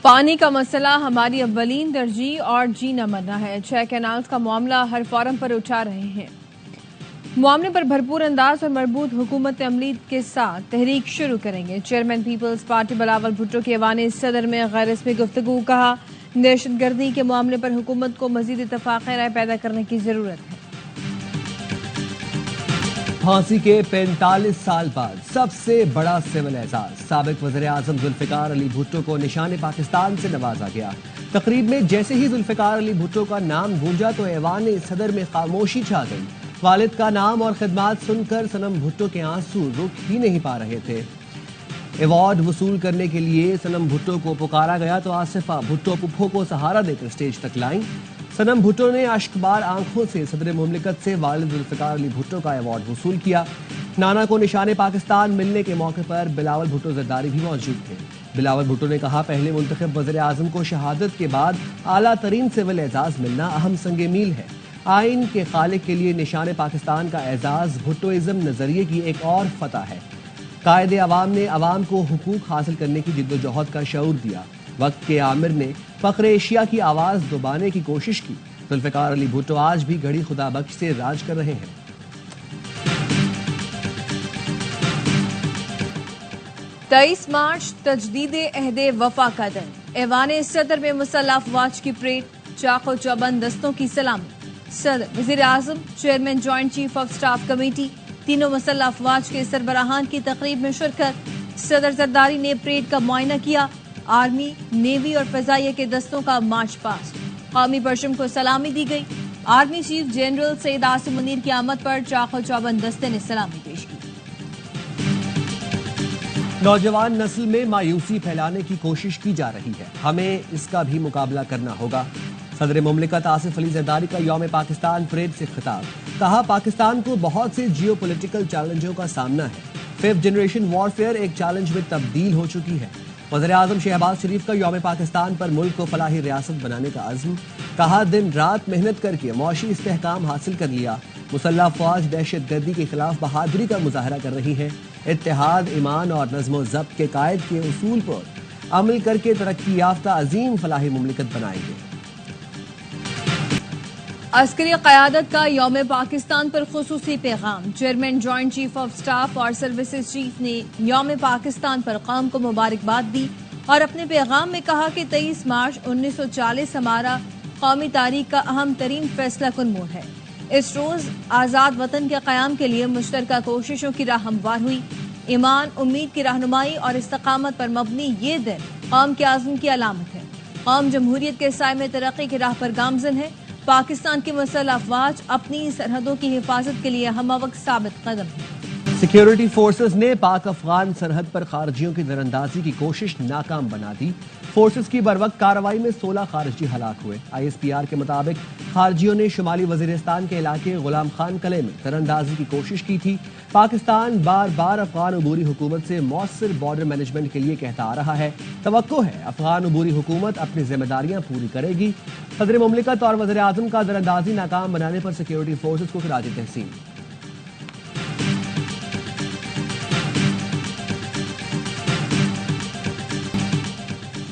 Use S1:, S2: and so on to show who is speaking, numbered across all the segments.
S1: پانی کا مسئلہ ہماری اولین ترجیح اور جینا مرنا ہے۔ 6 کینالز کا معاملہ ہر فورم پر اٹھا رہے ہیں۔ معاملے پر بھرپور انداز اور مربوط حکومت عملی کے ساتھ تحریک شروع کریں گے۔ چیئرمین پیپلز پارٹی بلاول بھٹو کی ایوان صدر میں غیر رسمی گفتگو۔ کہا، دہشت گردی کے معاملے پر حکومت کو مزید اتفاق رائے پیدا کرنے کی ضرورت ہے۔
S2: پھانسی کے 45 سال بعد سب سے بڑا سول اعزاز سابق وزیر اعظم ذوالفقار علی بھٹو کو نشان پاکستان سے نوازا گیا۔ تقریب میں جیسے ہی ذوالفقار علی بھٹو کا نام گونجا تو ایوان صدر میں خاموشی چھا گئی۔ والد کا نام اور خدمات سن کر صنم بھٹو کے آنسو رک ہی نہیں پا رہے تھے۔ ایوارڈ وصول کرنے کے لیے صنم بھٹو کو پکارا گیا تو آصفہ بھٹو پپھو کو سہارا دے کر سٹیج تک لائیں۔ صنم بھٹو نے اشکبار آنکھوں سے صدر مملکت سے والد ذوالفقار علی بھٹو کا ایوارڈ وصول کیا۔ نانا کو نشان پاکستان ملنے کے موقع پر بلاول بھٹو زرداری بھی موجود تھے۔ بلاول بھٹو نے کہا، پہلے منتخب وزیر اعظم کو شہادت کے بعد اعلیٰ ترین سول اعزاز ملنا اہم سنگ میل ہے۔ آئین کے خالق کے لیے نشان پاکستان کا اعزاز بھٹوازم نظریے کی ایک اور فتح ہے۔ قائد عوام نے عوام کو حقوق حاصل کرنے کی جدوجہد کا شعور دیا۔ وقت کے عامر نے فخر ایشیا کی آواز دبانے کی کوشش کی۔ ذوالفقار علی بھٹو آج بھی گھڑی خدا بخش سے راج کر رہے ہیں۔
S1: 23 مارچ تجدید عہد وفا کا دن۔ ایوان صدر میں مسلح افواج کی پریڈ، چاق و چوبند دستوں کی سلامی۔ صدر، وزیر اعظم، chairman joint chief of staff committee, تینوں مسلح افواج کے سربراہان کی تقریب میں شرکت۔ صدر زرداری نے پریڈ کا معائنہ کیا۔ آرمی، نیوی اور فضائیہ کے دستوں کا مارچ پاسٹ، قومی پرچم کو سلامی دی گئی۔ Army chief general Syed Asim Munir کی آمد پر چاق و چوبند دستے نے سلامی پیش کی۔
S2: نوجوان نسل میں مایوسی پھیلانے کی کوشش کی جا رہی ہے، ہمیں اس کا بھی مقابلہ کرنا ہوگا۔ صدر مملکت آصف علی زرداری کا یوم پاکستان پریڈ سے خطاب۔ کہا، پاکستان کو بہت سے جیو پولیٹیکل چیلنجوں کا سامنا ہے۔ 5th جنریشن وارفیئر ایک چیلنج میں تبدیل ہو چکی ہے۔ وزیر اعظم شہباز شریف کا یوم پاکستان پر ملک کو فلاحی ریاست بنانے کا عزم۔ کہا، دن رات محنت کر کے معاشی استحکام حاصل کر لیا۔ مسلح افواج دہشت گردی کے خلاف بہادری کا مظاہرہ کر رہی ہیں۔ اتحاد، ایمان اور نظم و ضبط کے قائد کے اصول پر عمل کر کے ترقی یافتہ عظیم فلاحی مملکت بنائیں گے۔
S1: عسکری قیادت کا یوم پاکستان پر خصوصی پیغام۔ Chairman joint chief of staff اور سروسز چیف نے یوم پاکستان پر قوم کو مبارکباد دی اور اپنے پیغام میں کہا کہ 23 مارچ 1940 ہمارا قومی تاریخ کا اہم ترین فیصلہ کن موڑ ہے۔ اس روز آزاد وطن کے قیام کے لیے مشترکہ کوششوں کی راہ ہموار ہوئی۔ ایمان، امید کی رہنمائی اور استقامت پر مبنی یہ دن قوم کے عزم کی علامت ہے۔ قوم جمہوریت کے سائے میں ترقی کی راہ پر گامزن ہے۔ پاکستان کی مسلح افواج اپنی سرحدوں کی حفاظت کے لیے ہمہ وقت ثابت قدم ہے۔
S2: سیکیورٹی فورسز نے پاک افغان سرحد پر خارجیوں کی تیراندازی کی کوشش ناکام بنا دی۔ فورسز کی بروقت کارروائی میں 16 خارجی ہلاک ہوئے۔ ISPR کے مطابق خارجیوں نے شمالی وزیرستان کے علاقے غلام خان قلعے میں تیراندازی کی کوشش کی تھی۔ پاکستان بار بار افغان عبوری حکومت سے مؤثر بارڈر مینجمنٹ کے لیے کہتا آ رہا ہے۔ توقع ہے افغان عبوری حکومت اپنی ذمہ داریاں پوری کرے گی۔ صدر مملکت اور وزیر اعظم کا تیراندازی ناکام بنانے پر سیکیورٹی فورسز کو خراج تحسین۔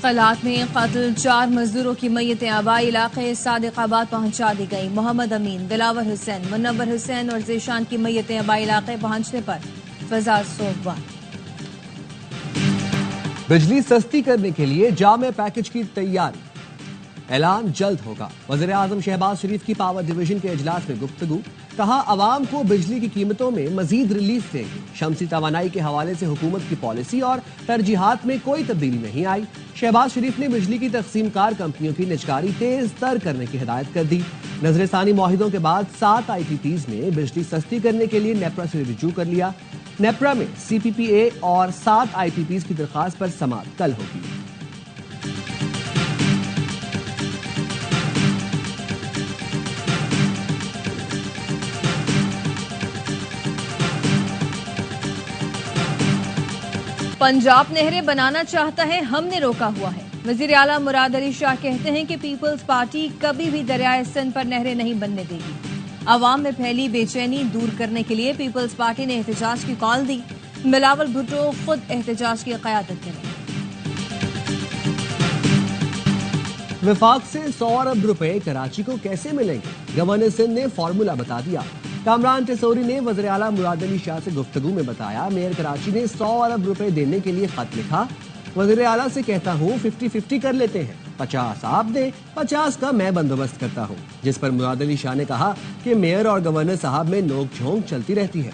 S1: خلاءات میں قتل، 4 مزدوروں کی میتیں آبائی علاقے صادق آباد پہنچا دی گئی۔ محمد امین، دلاور حسین، منور حسین اور ذیشان کی میتیں آبائی علاقے پہنچنے پر فضا سوگوار۔
S2: بجلی سستی کرنے کے لیے جامع پیکج کی تیاری، اعلان جلد ہوگا۔ وزیر اعظم شہباز شریف کی پاور ڈویژن کے اجلاس میں گفتگو۔ کہا، عوام کو بجلی کی قیمتوں میں مزید ریلیف دے گی۔ شمسی توانائی کے حوالے سے حکومت کی پالیسی اور ترجیحات میں کوئی تبدیلی نہیں آئی۔ شہباز شریف نے بجلی کی تقسیم کار کمپنیوں کی نجکاری تیز تر کرنے کی ہدایت کر دی۔ نظر ثانی معاہدوں کے بعد 7 IPPs نے بجلی سستی کرنے کے لیے نیپرا سے رجوع کر لیا۔ نیپرا میں CPPA اور 7 IPPs کی درخواست پر سماعت کل ہوگی۔
S1: پنجاب نہریں بنانا چاہتا ہے، ہم نے روکا ہوا ہے۔ وزیر اعلیٰ مراد علی شاہ کہتے ہیں کہ پیپلز پارٹی کبھی بھی دریائے سندھ پر نہریں نہیں بننے دے گی۔ عوام میں پھیلی بے چینی دور کرنے کے لیے پیپلز پارٹی نے احتجاج کی کال دی۔ بلاول بھٹو خود احتجاج کی قیادت کریں۔
S2: وفاق سے 100 ارب روپے کراچی کو کیسے ملیں گے؟ گورنر سندھ نے فارمولا بتا دیا۔ کامران ٹیسوری نے وزیر اعلیٰ مراد علی شاہ سے گفتگو میں بتایا، میئر کراچی نے 100 ارب روپے دینے کے لیے خط لکھا، وزیر اعلیٰ سے کہتا ہوں 50-50 کر لیتے ہیں، 50 آپ دیں، 50 کا میں بندوبست کرتا ہوں، جس پر مراد علی شاہ نے کہا کہ میئر اور گورنر صاحب میں نوک جھونک چلتی رہتی ہے۔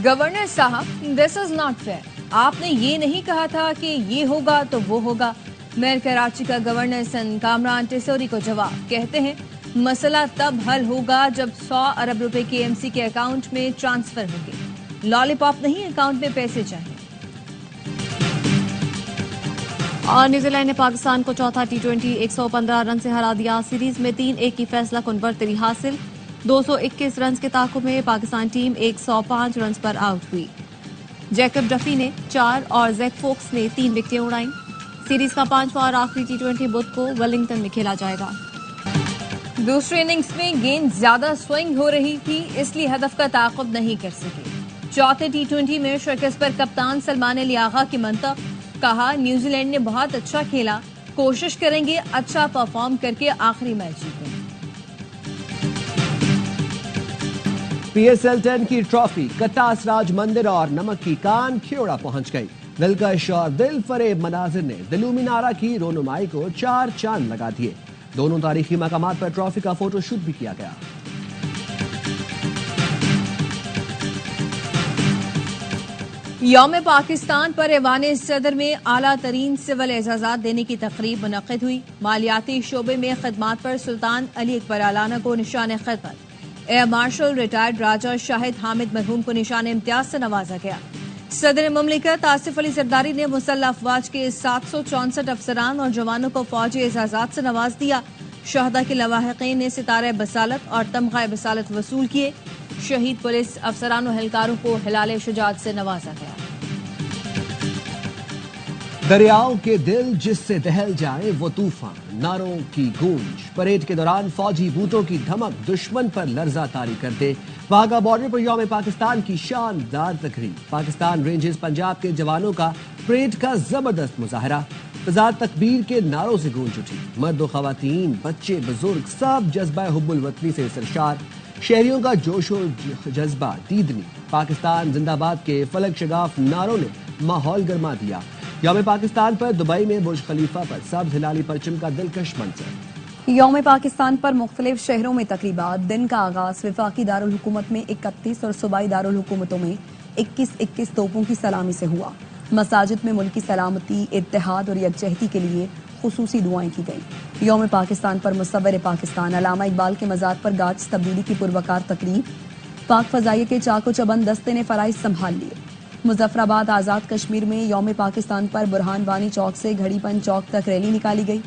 S1: گورنر صاحب، دس از ناٹ فیئر۔ آپ نے یہ نہیں کہا تھا کہ یہ ہوگا تو وہ ہوگا۔ میئر کراچی کا گورنر سندھ کامران ٹیسوری کو جواب، کہتے ہیں مسئلہ تب حل ہوگا جب 100 ارب روپے کے KMC کے اکاؤنٹ میں ٹرانسفر ہوگی، لالی پاپ نہیں، اکاؤنٹ میں پیسے چاہیے۔
S3: اور نیوزی لینڈ نے پاکستان کو چوتھا T20 115 رن سے ہرا دیا۔ سیریز میں 3-1 کی فیصلہ کن برتری حاصل۔ 221 رنز کے تعاقب میں پاکستان ٹیم 105 رنز پر آؤٹ ہوئی۔ جیکب ڈفی نے 4 اور زیک فوکس نے 3 وکٹیں اڑائیں۔ سیریز کا 5واں اور آخری T20 بدھ کو ویلنگٹن میں کھیلا جائے گا۔
S1: دوسری اننگز میں گیند زیادہ سوئنگ ہو رہی تھی، اس لیے ہدف کا تعاقب نہیں کر سکے۔ چوتھے T20 میں شکست پر کپتان سلمان علی آغا کی منطق، کہا نیوزی لینڈ نے بہت اچھا کھیلا، کوشش کریں گے اچھا پرفارم کر کے آخری میچ جیتیں۔
S2: PSL 10 کی ٹرافی کٹاس راج مندر اور نمک کی کان کھیوڑا پہنچ گئی۔ دلکش اور دل فریب مناظر نے دلو مینارہ کی رونمائی کو 4 چاند لگا دیے۔ دونوں تاریخی مقامات پر ٹرافی کا فوٹو شوٹ بھی کیا گیا۔
S1: یوم پاکستان پر ایوان صدر میں اعلیٰ ترین سول اعزازات دینے کی تقریب منعقد ہوئی۔ مالیاتی شعبے میں خدمات پر سلطان علی اکبر علانہ کو نشان خدمت، ایئر مارشل ریٹائرڈ راجہ شاہد حامد مرحوم کو نشان امتیاز سے نوازا گیا۔ صدر مملکت آصف علی زرداری نے مسلح افواج کے 764 افسران اور جوانوں کو فوجی اعزازات سے نواز دیا۔ شہداء کے لواحقین نے ستارہ بصالت اور تمغہ بصالت وصول کیے۔ شہید پولیس افسران و اہلکاروں کو ہلال شجاعت سے نوازا گیا۔
S2: دریاؤں کے دل جس سے دہل جائے وہ طوفان، نعروں کی گونج، پریڈ کے دوران فوجی بوٹوں کی دھمک دشمن پر لرزہ طاری کر دے۔ واہگہ بارڈر پر یوم پاکستان کی شاندار تقریب، پاکستان رینجز پنجاب کے جوانوں کا پریڈ کا زبردست مظاہرہ، فضا تکبیر کے نعروں سے گونج اٹھی۔ مرد و خواتین، بچے، بزرگ سب جذبہ حب الوطنی سے سرشار، شہریوں کا جوش و جذبہ دیدنی، پاکستان زندہ باد کے فلک شگاف نعروں نے ماحول گرما دیا۔ یوم پاکستان پر دبئی میں برج خلیفہ پر سبز ہلالی پرچم کا دلکش منظر۔
S3: یوم پاکستان پر مختلف شہروں میں تقریبات، دن کا آغاز وفاقی دارالحکومت میں 31 اور صوبائی دارالحکومتوں میں 21 توپوں کی سلامی سے ہوا۔ مساجد میں ملکی سلامتی، اتحاد اور یکجہتی کے لیے خصوصی دعائیں کی گئیں۔ یوم پاکستان پر مصور پاکستان علامہ اقبال کے مزار پر گارڈز تبدیلی کی پروقار تقریب، پاک فضائیہ کے چاق و چبند دستے نے فرائض سنبھال لیے۔ مظفر آباد آزاد کشمیر میں یوم پاکستان پر برہان وانی چوک سے گھڑی پن چوک تک ریلی نکالی گئی۔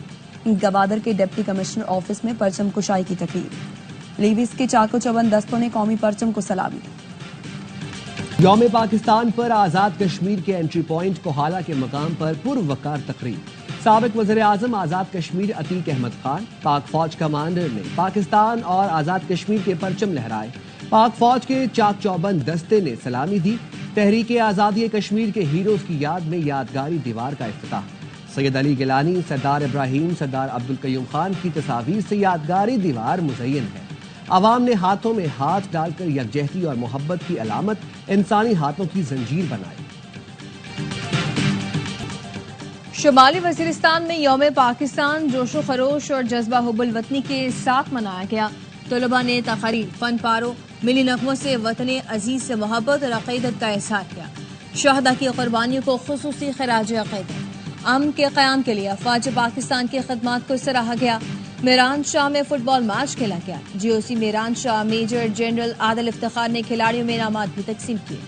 S3: گوادر کے ڈپٹی کمشنر آفس میں پرچم کشائی کی تقریب، لیویز کے چاق و چبند دستوں نے قومی پرچم کو سلامی دی۔
S2: یوم پاکستان پر آزاد کشمیر کے انٹری پوائنٹ کوہالہ کے مقام پر پروقار تقریب، سابق وزیر اعظم آزاد کشمیر عتیق احمد خان، پاک فوج کمانڈر نے پاکستان اور آزاد کشمیر کے پرچم لہرائے۔ پاک فوج کے چاق چوبند دستے نے سلامی دی۔ تحریک آزادی کشمیر کے ہیروز کی یاد میں یادگاری دیوار کا افتتاح، سید علی گیلانی، سردار ابراہیم، سردار عبدالقیوم خان کی تصاویر سے یادگاری دیوار مزین ہے۔ عوام نے ہاتھوں میں ہاتھ ڈال کر یکجہتی اور محبت کی علامت انسانی ہاتھوں کی زنجیر بنائی۔
S1: شمالی وزیرستان میں یوم پاکستان جوش و خروش اور جذبہ حب الوطنی کے ساتھ منایا گیا۔ طلباء نے تقاریر، فن پاروں، ملی نغموں سے وطن عزیز سے محبت اور عقیدت کا اظہار کیا۔ شہداء کی قربانیوں کو خصوصی خراج عقیدت۔ امن کے قیام کے لیے افواج پاکستان کی خدمات کو سراہا گیا۔ میران شاہ میں فٹ بال میچ کھیلا گیا۔ GOC میران شاہ میجر جنرل عادل افتخار نے کھلاڑیوں میں انعامات بھی تقسیم کیے۔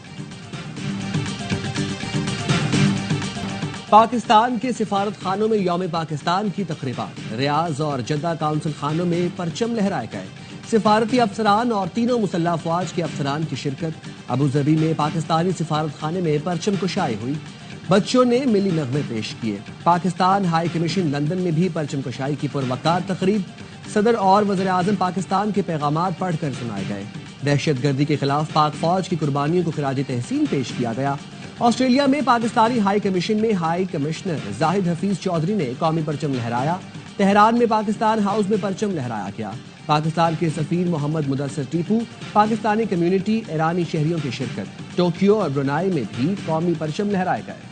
S2: پاکستان کے سفارت خانوں میں یوم پاکستان کی تقریبات، ریاض اور جدہ کونسل خانوں میں پرچم لہرائے گئے۔ سفارتی افسران اور تینوں مسلح افواج کے افسران کی شرکت۔ ابوظہبی میں پاکستانی سفارت خانے میں پرچم کشائی ہوئی، بچوں نے ملی نغمے پیش کیے۔ پاکستان ہائی کمیشن لندن میں بھی پرچم کشائی کی پروقار تقریب، صدر اور وزیر اعظم پاکستان کے پیغامات پڑھ کر سنائے گئے۔ دہشت گردی کے خلاف پاک فوج کی قربانیوں کو خراج تحسین پیش کیا گیا۔ آسٹریلیا میں پاکستانی ہائی کمیشن میں ہائی کمشنر زاہد حفیظ چودھری نے قومی پرچم لہرایا۔ تہران میں پاکستان ہاؤس میں پرچم لہرایا گیا۔ پاکستان کے سفیر محمد مدثر ٹیپو، پاکستانی کمیونٹی، ایرانی شہریوں کی شرکت۔ ٹوکیو اور برونائی میں بھی قومی پرچم لہرائے گئے۔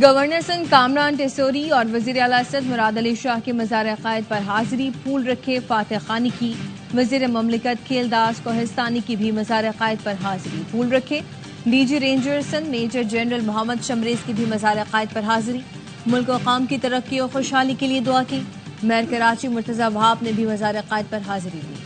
S1: گورنر سندھ کامران ٹیسوری اور وزیر اعلیٰ اسد مراد علی شاہ کے مزار عقائد پر حاضری۔ پھول رکھے فاتح خانی کی۔ وزیر مملکت کھیل داس کوہستانی کی بھی مزار عقائد پر حاضری۔ پھول رکھے D G ranger Sindh major general Muhammad Shamraiz کی بھی مزار عقائد پر حاضری۔ ملک و قوم کی ترقی اور خوشحالی کے لیے دعا کی۔ میئر کراچی مرتضی وہاب نے بھی مزار عقائد پر حاضری دی۔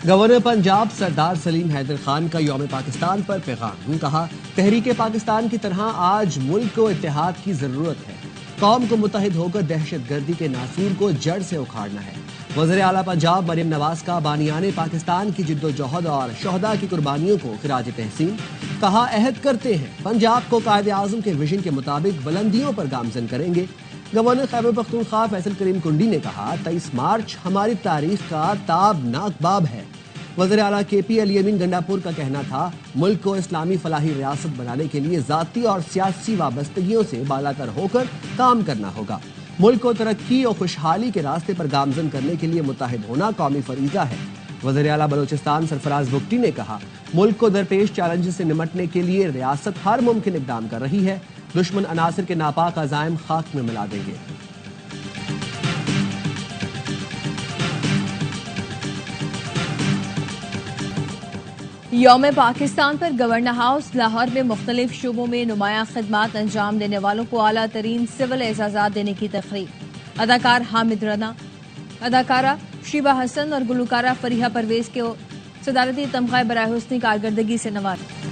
S2: گورنر پنجاب سردار سلیم حیدر خان کا یوم پاکستان پر پیغام۔ کہا، تحریک پاکستان کی طرح آج ملک کو اتحاد کی ضرورت ہے۔ قوم کو متحد ہو کر دہشت گردی کے ناسور کو جڑ سے اکھاڑنا ہے۔ وزیر اعلیٰ پنجاب مریم نواز کا بانیان پاکستان کی جد و جہد اور شہداء کی قربانیوں کو خراج تحسین۔ کہا، عہد کرتے ہیں پنجاب کو قائد اعظم کے ویژن کے مطابق بلندیوں پر گامزن کریں گے۔ گورنر خیبر پختونخوا فیصل کریم کنڈی نے کہا، 23 مارچ ہماری تاریخ کا تابناک باب ہے۔ وزیر اعلیٰ کے پی علی امین گنڈاپور کا کہنا تھا، ملک کو اسلامی فلاحی ریاست بنانے کے لیے ذاتی اور سیاسی وابستگیوں سے بالاتر ہو کر کام کرنا ہوگا۔ ملک کو ترقی اور خوشحالی کے راستے پر گامزن کرنے کے لیے متحد ہونا قومی فریضہ ہے۔ وزیر اعلیٰ بلوچستان سرفراز بگٹی نے کہا، ملک کو درپیش چیلنجز سے نمٹنے کے لیے ریاست ہر ممکن اقدام کر رہی ہے۔ دشمن عناصر کے ناپاک عزائم خاک میں ملا دیں گے۔
S1: یوم پاکستان پر گورنر ہاؤس لاہور میں مختلف شعبوں میں نمایاں خدمات انجام دینے والوں کو اعلیٰ ترین سول اعزازات دینے کی تقریب۔ اداکار حامد رنا، اداکارہ شیبہ حسن اور گلوکارہ فریحہ پرویز کو صدارتی تمغہ برائے حسنی کارکردگی سے نوازا۔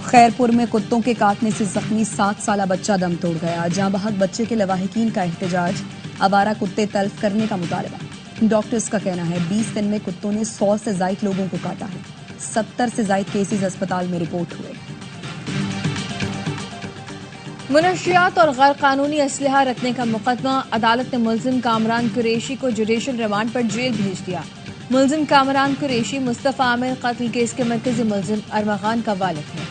S3: خیرپور میں کتوں کے کاٹنے سے زخمی 7 سالہ بچہ دم توڑ گیا۔ جاں بحق بچے کے لواحقین کا احتجاج، آوارہ کتے تلف کرنے کا مطالبہ۔ ڈاکٹرز کا کہنا ہے 20 دن میں کتوں نے 100 سے زائد لوگوں کو کاٹا ہے۔ 70 سے زائد کیسز اسپتال میں رپورٹ ہوئے۔
S1: منشیات اور غیر قانونی اسلحہ رکھنے کا مقدمہ، عدالت نے ملزم کامران قریشی کو جوڈیشل ریمانڈ پر جیل بھیج دیا۔ ملزم کامران قریشی مصطفیٰ عامر قتل کیس کے مرکزی ملزم ارمغان کا والد ہے۔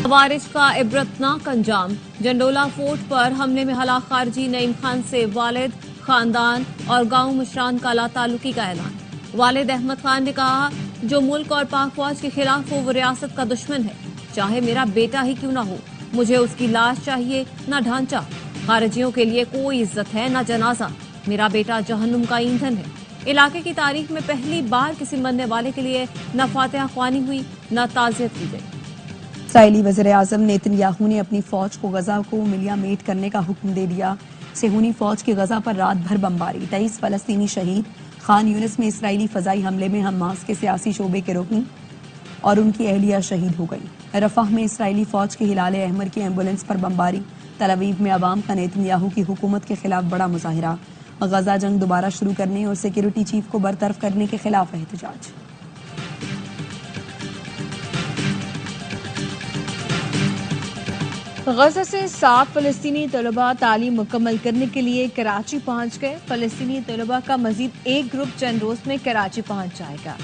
S1: خوارج کا عبرتناک انجام، جنڈولا فورٹ پر حملے میں ہلاک خارجی نعیم خان سے والد، خاندان اور گاؤں مشران کا لا تعلقی کا اعلان۔ والد احمد خان نے کہا، جو ملک اور پاک فوج کے خلاف ہو وہ ریاست کا دشمن ہے، چاہے میرا بیٹا ہی کیوں نہ ہو، مجھے اس کی لاش چاہیے نہ ڈھانچہ۔ خارجیوں کے لیے کوئی عزت ہے نہ جنازہ، میرا بیٹا جہنم کا ایندھن ہے۔ علاقے کی تاریخ میں پہلی بار کسی مرنے والے کے لیے نہ فاتحہ خوانی ہوئی نہ تعزیت کی گئی۔
S3: اسرائیلی وزیر اعظم نیتن یاہو نے اپنی فوج کو غزہ کو ملیا میٹ کرنے کا حکم دے دیا۔ صہیونی فوج کی غزہ پر رات بھر بمباری، 23 فلسطینی شہید۔ خان یونس میں اسرائیلی فضائی حملے میں حماس کے سیاسی شعبے کے رکن اور ان کی اہلیہ شہید ہو گئی۔ رفح میں اسرائیلی فوج کے ہلال احمر کی ایمبولینس پر بمباری۔ تل ابیب میں عوام کا نیتن یاہو کی حکومت کے خلاف بڑا مظاہرہ۔ غزہ جنگ دوبارہ شروع کرنے اور سیکیورٹی چیف کو برطرف کرنے کے خلاف احتجاج۔
S1: غزہ سے 7 فلسطینی طلباء تعلیم مکمل کرنے کے لیے کراچی پہنچ گئے۔ فلسطینی طلباء کا مزید ایک گروپ چند روز میں کراچی پہنچ جائے گا۔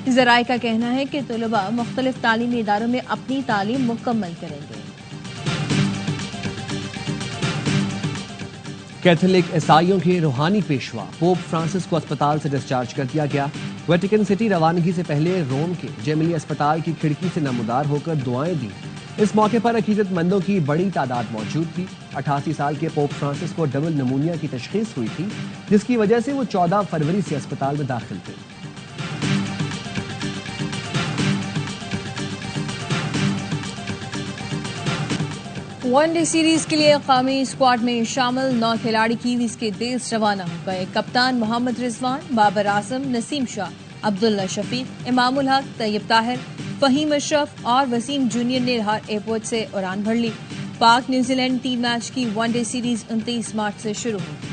S1: ذرائع کا کہنا ہے کہ طلباء مختلف تعلیمی اداروں میں اپنی تعلیم مکمل کریں گے۔
S2: کیتھولک عیسائیوں کے روحانی پیشوا پوپ فرانسس کو اسپتال سے ڈسچارج کر دیا گیا۔ ویٹیکن سٹی روانگی سے پہلے روم کے جیملی اسپتال کی کھڑکی سے نمودار ہو کر دعائیں دیں۔ اس موقع پر عقیدت مندوں کی بڑی تعداد موجود تھی۔ 88 سال کے پوپ فرانسس کو ڈبل نمونیا کی تشخیص ہوئی تھی، جس کی وجہ سے وہ 14 فروری سے اسپتال میں داخل تھے۔
S1: ون ڈے سیریز کے لیے قومی اسکواڈ میں شامل 9 کھلاڑی کیویز کے دیس روانہ ہو گئے۔ کپتان محمد رضوان، بابر اعظم، نسیم شاہ، عبداللہ شفیق، امام الحق، طیب طاہر، فہیم اشرف اور وسیم جونیئر نے لاہور ایئرپورٹ سے اڑان بھر لی۔ پاک نیوزی لینڈ 3 میچ کی ون ڈے سیریز 29 مارچ سے شروع ہوگی۔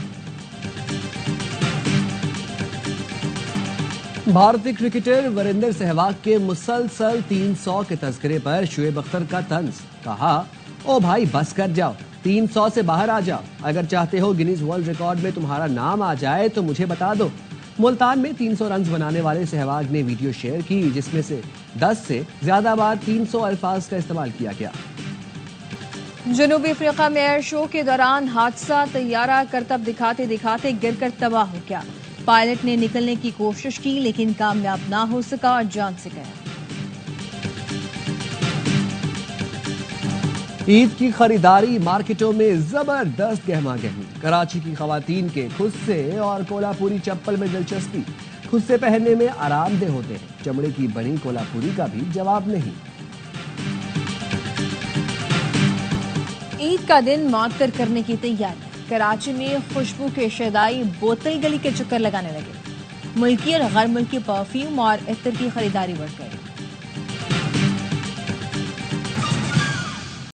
S2: بھارتی کرکٹر وریندر سہواگ کے مسلسل 300 کے تذکرے پر شعیب اختر کا طنز۔ کہا، او بھائی بس کر جاؤ، 300 سے باہر آ جاؤ. اگر چاہتے ہو گینیز ورلڈ ریکارڈ میں تمہارا نام آ جائے تو مجھے بتا دو. ملتان میں 300 رنز بنانے والے سہواگ نے ویڈیو شیئر کی جس میں سے 10 سے زیادہ بار 300 الفاظ کا استعمال کیا گیا.
S1: جنوبی افریقہ میں ایئر شو کے دوران حادثہ، طیارہ کرتب دکھاتے دکھاتے گر کر تباہ ہو گیا. پائلٹ نے نکلنے کی کوشش کی لیکن کامیاب نہ ہو سکا اور جان سے گیا.
S2: عید کی خریداری مارکیٹوں میں زبردست گہما گہمی. کراچی کی خواتین کے خود سے اور کولہاپوری چپل میں دلچسپی. خود سے پہننے میں آرام دہ ہوتے ہیں. چمڑے کی بنی کولہاپوری کا بھی جواب نہیں.
S1: عید کا دن معطر کرنے کی تیاری. کراچی میں خوشبو کے شیدائی بوتل گلی کے چکر لگانے لگے. ملکی اور غیر ملکی پرفیوم اور عطر کی خریداری بڑھ گئی.